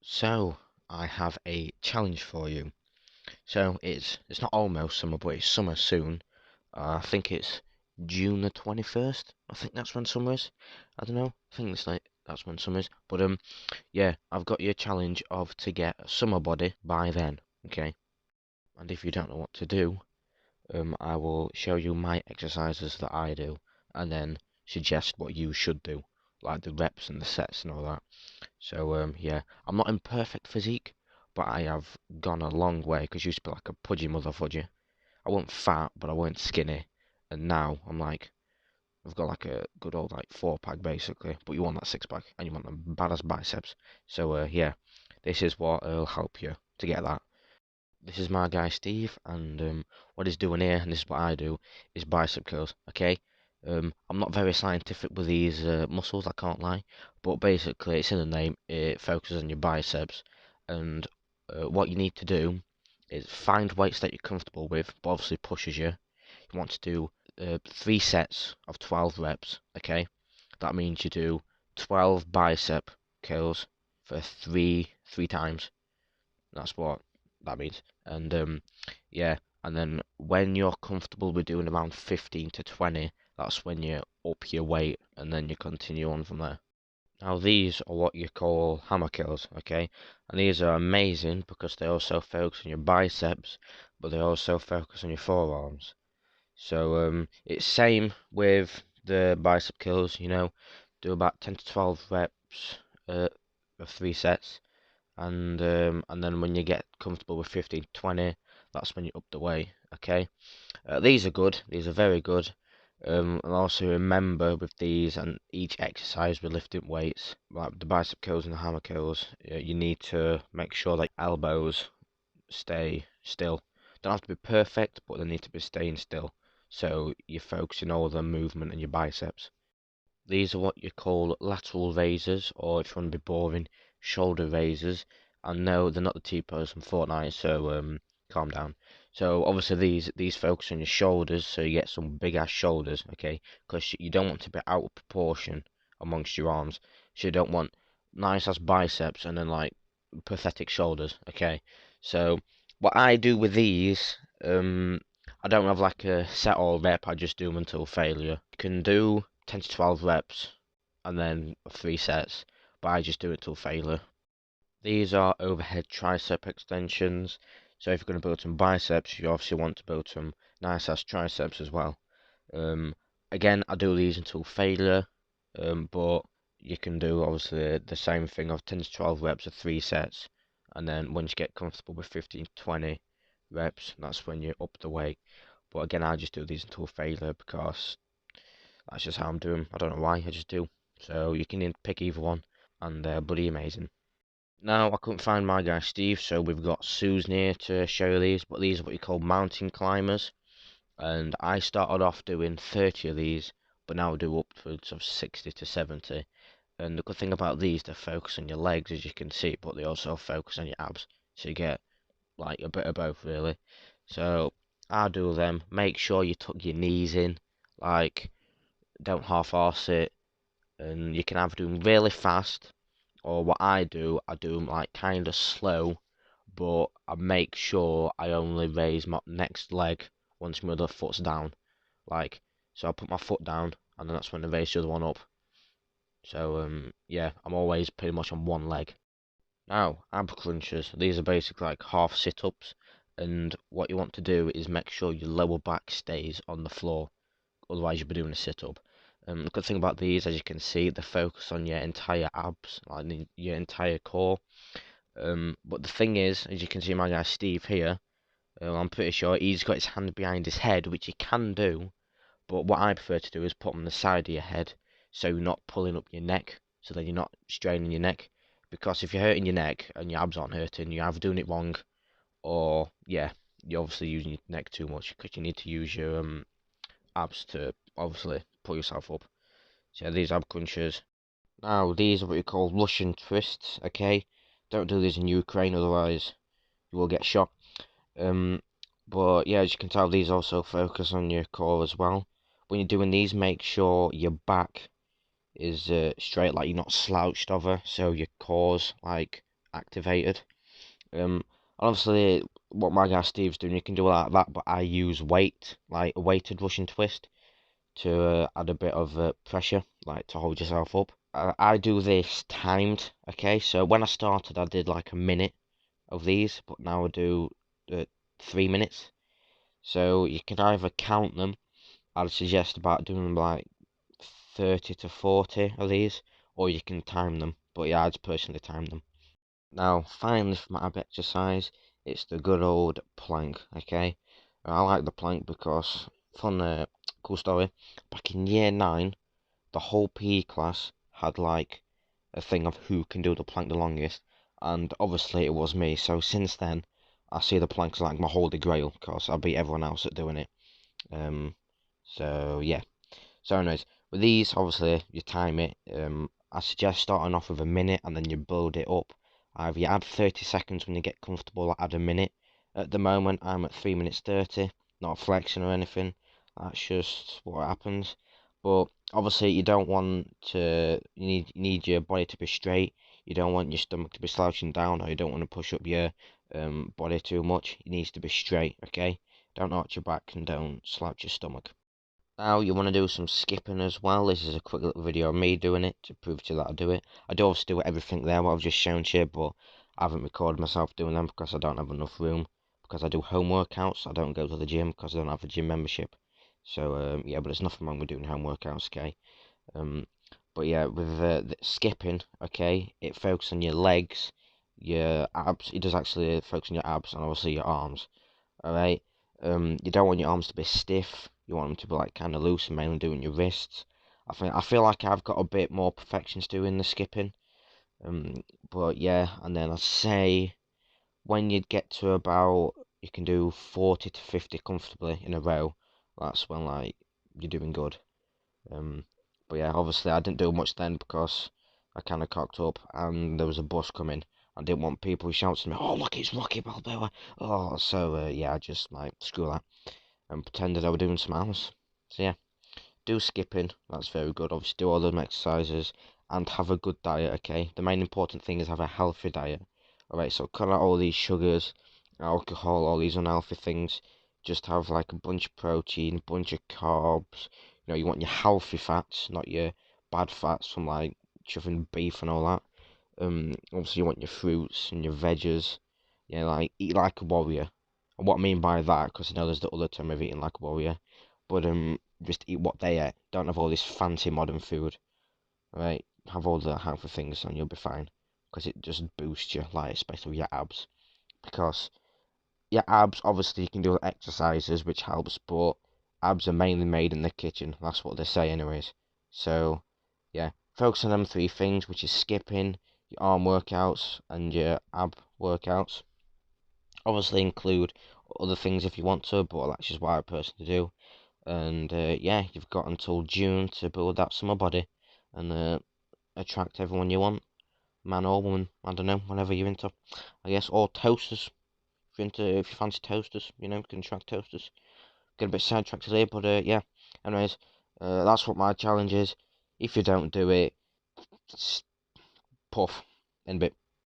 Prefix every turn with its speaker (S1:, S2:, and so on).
S1: So, I have a challenge for you. So, it's not almost summer, but it's summer soon. I think it's June the 21st. I think that's when summer is. I don't know. I think it's like that's when summer is. But yeah, I've got you a challenge of to get a summer body by then. Okay. And if you don't know what to do, I will show you my exercises that I do, and then suggest what you should do, like the reps and the sets and all that. So yeah, I'm not in perfect physique, but I have gone a long way because used to be like a pudgy mother fudgy. I wasn't fat, but I wasn't skinny, and now I'm like I've got like a good old like 4 pack basically. But you want that 6 pack, and you want them badass biceps. So yeah, this is what will help you to get that. This is my guy Steve, and what he's doing here, and this is what I do, is bicep curls. Okay, I'm not very scientific with these muscles, I can't lie, but basically it's in the name. It focuses on your biceps, and what you need to do is find weights that you're comfortable with, but obviously pushes you. You want to do 3 sets of 12 reps. Okay, that means you do 12 bicep curls for three times. That's what that means. And yeah, and then when you're comfortable with doing around 15 to 20, that's when you up your weight and then you continue on from there. Now these are what you call hammer kills, okay? And these are amazing because they also focus on your biceps, but they also focus on your forearms. So it's same with the bicep kills, do about 10 to 12 reps uh, of 3 sets, and then when you get comfortable with 15 20, that's when you up the weight. Okay, these are good, these are very good. And also remember with these and each exercise with lifting weights, like the bicep curls and the hammer curls, you need to make sure that your elbows stay still. Don't have to be perfect, but they need to be staying still, so you're focusing all the movement in your biceps. These are what you call lateral raises, or if you want to be boring, shoulder raises. And no, they're not the T-pose from Fortnite, so calm down. So obviously these focus on your shoulders, so you get some big ass shoulders, okay? Because you don't want to be out of proportion amongst your arms. So you don't want nice ass biceps and then like pathetic shoulders, okay? So what I do with these, I don't have like a set or rep, I just do them until failure. You can do 10 to 12 reps and then 3 sets, but I just do it till failure. These are overhead tricep extensions. So if you're going to build some biceps, you obviously want to build some nice ass triceps as well. Um, Again, I do these until failure, but you can do obviously the same thing of 10 to 12 reps of 3 sets, and then once you get comfortable with 15 to 20 reps, that's when you up the weight. But again, I just do these until failure because that's just how I'm doing. I don't know why, I just do. So you can pick either one, and they're bloody amazing. Now, I couldn't find my guy Steve, so we've got Susan here to show you these, but these are what you call mountain climbers. And I started off doing 30 of these, but now I do upwards of 60 to 70. And the good thing about these, they focus on your legs, as you can see, but they also focus on your abs, so you get like a bit of both, really. So I do them. Make sure you tuck your knees in, like don't half-arse it, and you can either do them really fast, or what I do them like kind of slow, but I make sure I only raise my next leg once my other foot's down. Like, so I put my foot down, and then that's when I raise the other one up. So, yeah, I'm always pretty much on one leg. Now, ab crunches. These are basically like half sit-ups, and what you want to do is make sure your lower back stays on the floor. Otherwise, you'll be doing a sit-up. The good thing about these, as you can see, they focus on your entire abs, like your entire core. But the thing is, as you can see, my guy Steve here, I'm pretty sure he's got his hand behind his head, which he can do. But what I prefer to do is put them on the side of your head, so you're not pulling up your neck, so then you're not straining your neck. Because if you're hurting your neck and your abs aren't hurting, you're either doing it wrong, or yeah, you're obviously using your neck too much because you need to use your abs to obviously pull yourself up. So these ab crunches. Now these are what we call Russian twists. Okay, don't do these in Ukraine, otherwise you will get shot. Um, but yeah, as you can tell, these also focus on your core as well. When you're doing these, make sure your back is straight, like you're not slouched over, so your core's like activated. Obviously, what my guy Steve's doing, you can do it like that, but I use weight, like a weighted Russian twist, to add a bit of pressure, like to hold yourself up. I do this timed, okay? So when I started, I did like a minute of these, but now I do 3 minutes. So you can either count them. I'd suggest about doing like 30 to 40 of these, or you can time them. But yeah, I'd personally time them. Now, finally, for my ab exercise, it's the good old plank, okay? I like the plank because, fun, cool story, back in year 9, the whole PE class had like a thing of who can do the plank the longest, and obviously it was me, so since then, I see the plank as like my holy grail, because I beat everyone else at doing it. Um, so yeah. So anyways, with these, obviously, you time it. I suggest starting off with a minute and then you build it up. Either you add 30 seconds when you get comfortable, or add a minute. At the moment, I'm at 3 minutes 30, not flexing or anything. That's just what happens. But obviously, you don't want to, you need your body to be straight. You don't want your stomach to be slouching down, or you don't want to push up your body too much. It needs to be straight, okay? Don't arch your back and don't slouch your stomach. Now you want to do some skipping as well. This is a quick little video of me doing it to prove to you that I do it. I do obviously do everything there what I've just shown to you, but I haven't recorded myself doing them because I don't have enough room. Because I do home workouts, I don't go to the gym because I don't have a gym membership. So yeah, but there's nothing wrong with doing home workouts, okay? Um, but yeah, with the skipping, okay, it focuses on your legs, your abs. It does actually focus on your abs and obviously your arms. Alright, you don't want your arms to be stiff. You want them to be like kind of loose and mainly doing your wrists. I feel like I've got a bit more perfections doing the skipping. But yeah, and then I'd say when you get to about you can do 40 to 50 comfortably in a row. That's when like you're doing good. Um, but yeah, obviously I didn't do much then because I kind of cocked up and there was a bus coming. I didn't want people shouting to me, "Oh look, it's Rocky Balboa!" Oh, so yeah, I just like screw that and pretended I was doing something else. So yeah, do skipping. That's very good. Obviously, do all them exercises and have a good diet. Okay, the main important thing is have a healthy diet. All right, so cut out all these sugars, alcohol, all these unhealthy things. Just have like a bunch of protein, a bunch of carbs. You want your healthy fats, not your bad fats from like chuffing beef and all that. Obviously you want your fruits and your veggies. Yeah, like eat like a warrior. And what I mean by that, because I know there's the other term of eating like a warrior, but just eat what they eat. Don't have all this fancy modern food. Right? Have all the healthy things and you'll be fine. Because it just boosts you, like especially your abs. Because your abs, obviously you can do exercises, which helps, but abs are mainly made in the kitchen. That's what they say, anyways. So, yeah, focus on them three things, which is skipping, your arm workouts, and your ab workouts. Obviously, include other things if you want to, but that's just what I personally do. And yeah, you've got until June to build that summer body and attract everyone you want, man or woman. I don't know, whatever you're into, I guess, or toasters. If you fancy toasters, you can track toasters. Get a bit sidetracked today, but yeah. Anyways, that's what my challenge is. If you don't do it, puff in a bit.